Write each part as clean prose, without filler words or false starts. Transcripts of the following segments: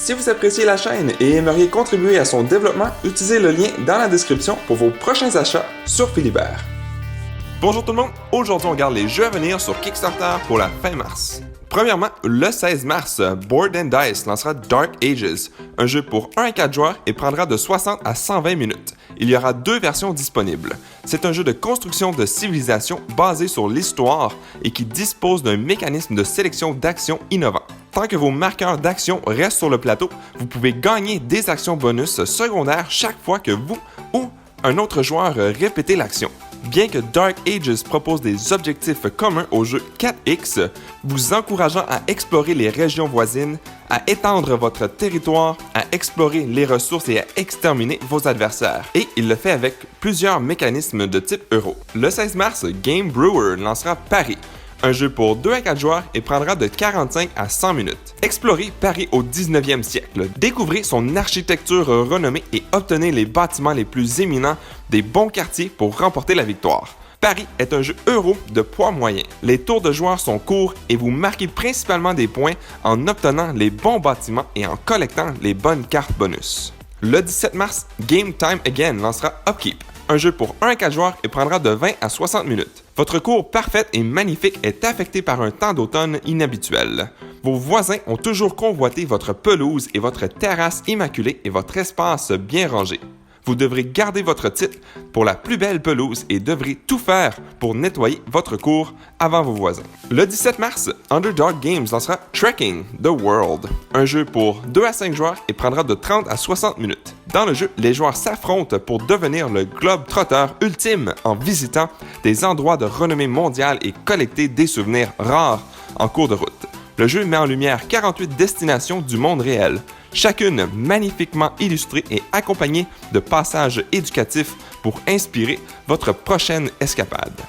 Si vous appréciez la chaîne et aimeriez contribuer à son développement, utilisez le lien dans la description pour vos prochains achats sur Philibert. Bonjour tout le monde, aujourd'hui on regarde les jeux à venir sur Kickstarter pour la fin mars. Premièrement, le 16 mars, Board & Dice lancera Dark Ages, un jeu pour 1 à 4 joueurs et prendra de 60 à 120 minutes. Il y aura 2 versions disponibles. C'est un jeu de construction de civilisation basé sur l'histoire et qui dispose d'un mécanisme de sélection d'actions innovant. Tant que vos marqueurs d'action restent sur le plateau, vous pouvez gagner des actions bonus secondaires chaque fois que vous ou un autre joueur répétez l'action. Bien que Dark Ages propose des objectifs communs au jeu 4X, vous encourageant à explorer les régions voisines, à étendre votre territoire, à explorer les ressources et à exterminer vos adversaires. Et il le fait avec plusieurs mécanismes de type euro. Le 16 mars, Game Brewer lancera Paris, un jeu pour 2 à 4 joueurs et prendra de 45 à 100 minutes. Explorez Paris au 19e siècle, découvrez son architecture renommée et obtenez les bâtiments les plus éminents des bons quartiers pour remporter la victoire. Paris est un jeu euro de poids moyen. Les tours de joueurs sont courts et vous marquez principalement des points en obtenant les bons bâtiments et en collectant les bonnes cartes bonus. Le 17 mars, Game Time Again lancera Upkeep, un jeu pour 1 à 4 joueurs et prendra de 20 à 60 minutes. Votre cour parfaite et magnifique est affectée par un temps d'automne inhabituel. Vos voisins ont toujours convoité votre pelouse et votre terrasse immaculée et votre espace bien rangé. Vous devrez garder votre titre pour la plus belle pelouse et devrez tout faire pour nettoyer votre cour avant vos voisins. Le 17 mars, Underdog Games lancera Trekking the World, un jeu pour 2 à 5 joueurs et prendra de 30 à 60 minutes. Dans le jeu, les joueurs s'affrontent pour devenir le globe-trotteur ultime en visitant des endroits de renommée mondiale et collecter des souvenirs rares en cours de route. Le jeu met en lumière 48 destinations du monde réel, chacune magnifiquement illustrée et accompagnée de passages éducatifs pour inspirer votre prochaine escapade.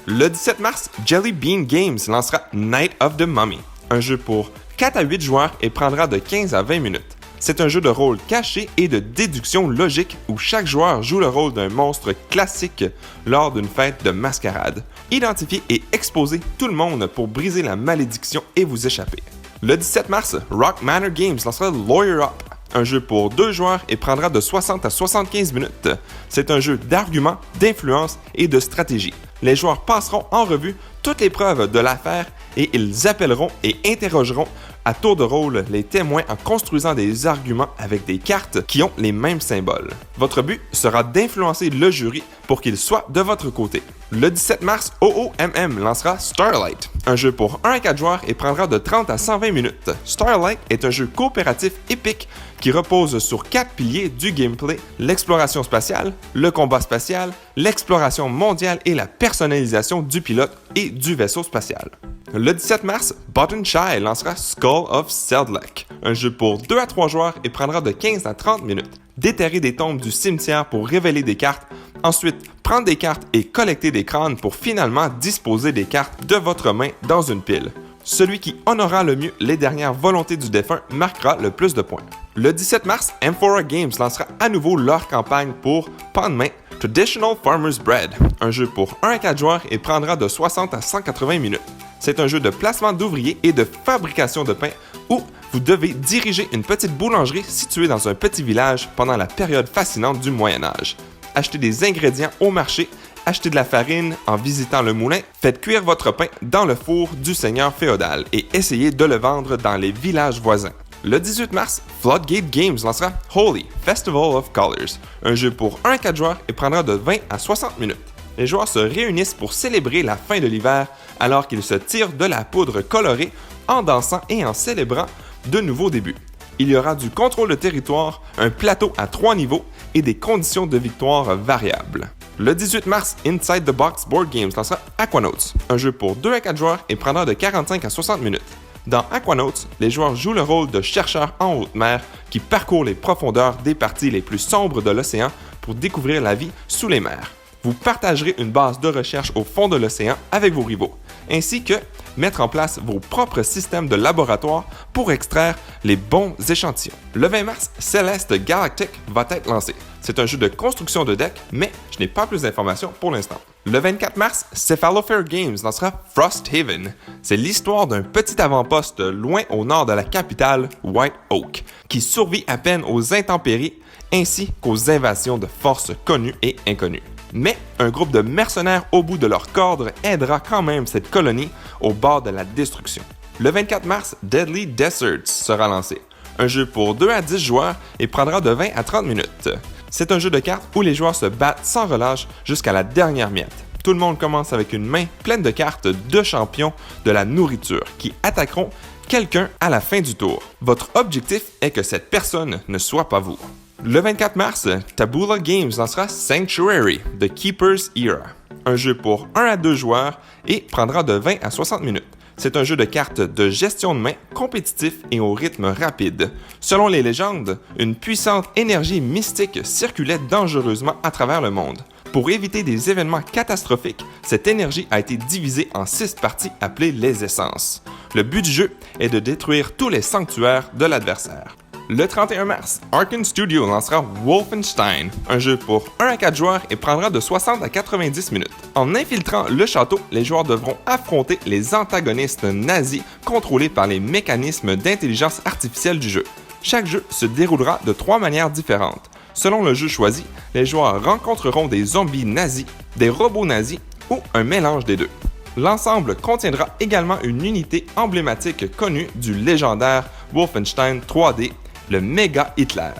Le 17 mars, Jelly Bean Games lancera Night of the Mummy, un jeu pour 4 à 8 joueurs et prendra de 15 à 20 minutes. C'est un jeu de rôle caché et de déduction logique où chaque joueur joue le rôle d'un monstre classique lors d'une fête de mascarade. Identifiez et exposez tout le monde pour briser la malédiction et vous échapper. Le 17 mars, Rock Manor Games lancera Lawyer Up, un jeu pour 2 joueurs et prendra de 60 à 75 minutes. C'est un jeu d'arguments, d'influence et de stratégie. Les joueurs passeront en revue toutes les preuves de l'affaire et ils appelleront et interrogeront à tour de rôle les témoins en construisant des arguments avec des cartes qui ont les mêmes symboles. Votre but sera d'influencer le jury pour qu'il soit de votre côté. Le 17 mars, OOMM lancera Starlight, un jeu pour 1 à 4 joueurs et prendra de 30 à 120 minutes. Starlight est un jeu coopératif épique qui repose sur 4 piliers du gameplay: l'exploration spatiale, le combat spatial, l'exploration mondiale et la personnalisation du pilote et du vaisseau spatial. Le 17 mars, Button Shy lancera Skull of Seldlek, un jeu pour 2 à 3 joueurs et prendra de 15 à 30 minutes. Déterrer des tombes du cimetière pour révéler des cartes, ensuite prendre des cartes et collecter des crânes pour finalement disposer des cartes de votre main dans une pile. Celui qui honorera le mieux les dernières volontés du défunt marquera le plus de points. Le 17 mars, Amphora Games lancera à nouveau leur campagne pour Pan de main Traditional Farmer's Bread, un jeu pour 1 à 4 joueurs et prendra de 60 à 180 minutes. C'est un jeu de placement d'ouvriers et de fabrication de pain où vous devez diriger une petite boulangerie située dans un petit village pendant la période fascinante du Moyen Âge. Achetez des ingrédients au marché, achetez de la farine en visitant le moulin, faites cuire votre pain dans le four du seigneur féodal et essayez de le vendre dans les villages voisins. Le 18 mars, Floodgate Games lancera Holy Festival of Colors, un jeu pour 1 à 4 joueurs et prendra de 20 à 60 minutes. Les joueurs se réunissent pour célébrer la fin de l'hiver alors qu'ils se tirent de la poudre colorée en dansant et en célébrant de nouveaux débuts. Il y aura du contrôle de territoire, un plateau à 3 niveaux et des conditions de victoire variables. Le 18 mars, Inside the Box Board Games lancera Aquanauts, un jeu pour 2 à 4 joueurs et prendra de 45 à 60 minutes. Dans Aquanauts, les joueurs jouent le rôle de chercheurs en haute mer qui parcourent les profondeurs des parties les plus sombres de l'océan pour découvrir la vie sous les mers. Vous partagerez une base de recherche au fond de l'océan avec vos rivaux. ainsi que mettre en place vos propres systèmes de laboratoire pour extraire les bons échantillons. Le 20 mars, Celeste Galactic va être lancé. C'est un jeu de construction de deck, mais je n'ai pas plus d'informations pour l'instant. Le 24 mars, Cephalofair Games lancera Frosthaven. C'est l'histoire d'un petit avant-poste loin au nord de la capitale, White Oak, qui survit à peine aux intempéries ainsi qu'aux invasions de forces connues et inconnues. Mais un groupe de mercenaires au bout de leur corde aidera quand même cette colonie au bord de la destruction. Le 24 mars, Deadly Deserts sera lancé. Un jeu pour 2 à 10 joueurs et prendra de 20 à 30 minutes. C'est un jeu de cartes où les joueurs se battent sans relâche jusqu'à la dernière miette. Tout le monde commence avec une main pleine de cartes de champions de la nourriture qui attaqueront quelqu'un à la fin du tour. Votre objectif est que cette personne ne soit pas vous. Le 24 mars, Taboola Games lancera Sanctuary, The Keeper's Era, un jeu pour 1 à 2 joueurs et prendra de 20 à 60 minutes. C'est un jeu de cartes de gestion de main compétitif et au rythme rapide. Selon les légendes, une puissante énergie mystique circulait dangereusement à travers le monde. Pour éviter des événements catastrophiques, cette énergie a été divisée en 6 parties appelées les essences. Le but du jeu est de détruire tous les sanctuaires de l'adversaire. Le 31 mars, Arkane Studio lancera Wolfenstein, un jeu pour 1 à 4 joueurs et prendra de 60 à 90 minutes. En infiltrant le château, les joueurs devront affronter les antagonistes nazis contrôlés par les mécanismes d'intelligence artificielle du jeu. Chaque jeu se déroulera de 3 manières différentes. Selon le jeu choisi, les joueurs rencontreront des zombies nazis, des robots nazis ou un mélange des deux. L'ensemble contiendra également une unité emblématique connue du légendaire Wolfenstein 3D, le Méga Hitler.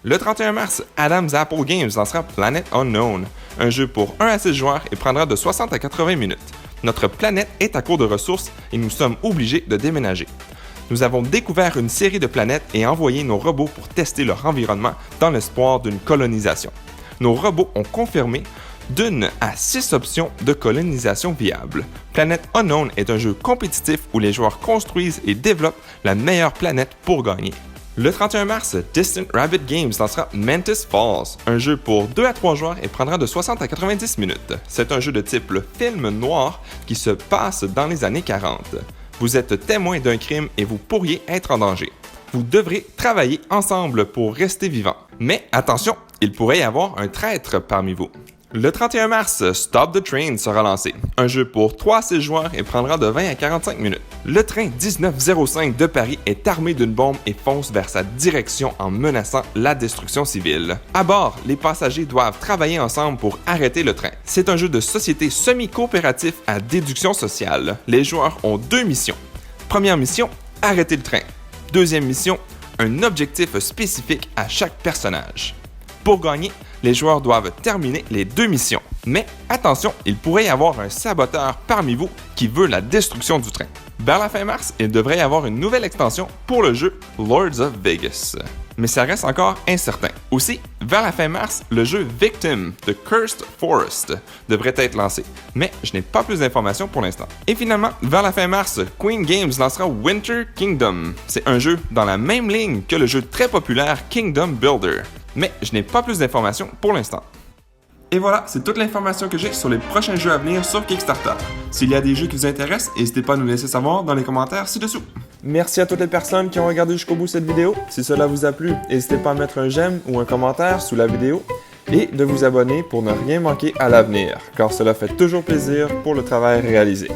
Le 31 mars, Adam's Apple Games lancera Planet Unknown, un jeu pour 1 à 6 joueurs et prendra de 60 à 80 minutes. Notre planète est à court de ressources et nous sommes obligés de déménager. Nous avons découvert une série de planètes et envoyé nos robots pour tester leur environnement dans l'espoir d'une colonisation. Nos robots ont confirmé d'1 à 6 options de colonisation viables. Planet Unknown est un jeu compétitif où les joueurs construisent et développent la meilleure planète pour gagner. Le 31 mars, Distant Rabbit Games lancera Mantis Falls, un jeu pour 2 à 3 joueurs et prendra de 60 à 90 minutes. C'est un jeu de type film noir qui se passe dans les années 40. Vous êtes témoin d'un crime et vous pourriez être en danger. Vous devrez travailler ensemble pour rester vivant. Mais attention, il pourrait y avoir un traître parmi vous. Le 31 mars, Stop the Train sera lancé. Un jeu pour 3 à 6 joueurs et prendra de 20 à 45 minutes. Le train 1905 de Paris est armé d'une bombe et fonce vers sa direction en menaçant la destruction civile. À bord, les passagers doivent travailler ensemble pour arrêter le train. C'est un jeu de société semi-coopératif à déduction sociale. Les joueurs ont 2 missions. Première mission, arrêter le train. Deuxième mission, un objectif spécifique à chaque personnage. Pour gagner, les joueurs doivent terminer les 2 missions. Mais attention, il pourrait y avoir un saboteur parmi vous qui veut la destruction du train. Vers la fin mars, il devrait y avoir une nouvelle extension pour le jeu Lords of Vegas. Mais ça reste encore incertain. Aussi, vers la fin mars, le jeu Victim The Cursed Forest devrait être lancé, mais je n'ai pas plus d'informations pour l'instant. Et finalement, vers la fin mars, Queen Games lancera Winter Kingdom. C'est un jeu dans la même ligne que le jeu très populaire Kingdom Builder, mais je n'ai pas plus d'informations pour l'instant. Et voilà, c'est toute l'information que j'ai sur les prochains jeux à venir sur Kickstarter. S'il y a des jeux qui vous intéressent, n'hésitez pas à nous laisser savoir dans les commentaires ci-dessous. Merci à toutes les personnes qui ont regardé jusqu'au bout cette vidéo. Si cela vous a plu, n'hésitez pas à mettre un j'aime ou un commentaire sous la vidéo et de vous abonner pour ne rien manquer à l'avenir, car cela fait toujours plaisir pour le travail réalisé.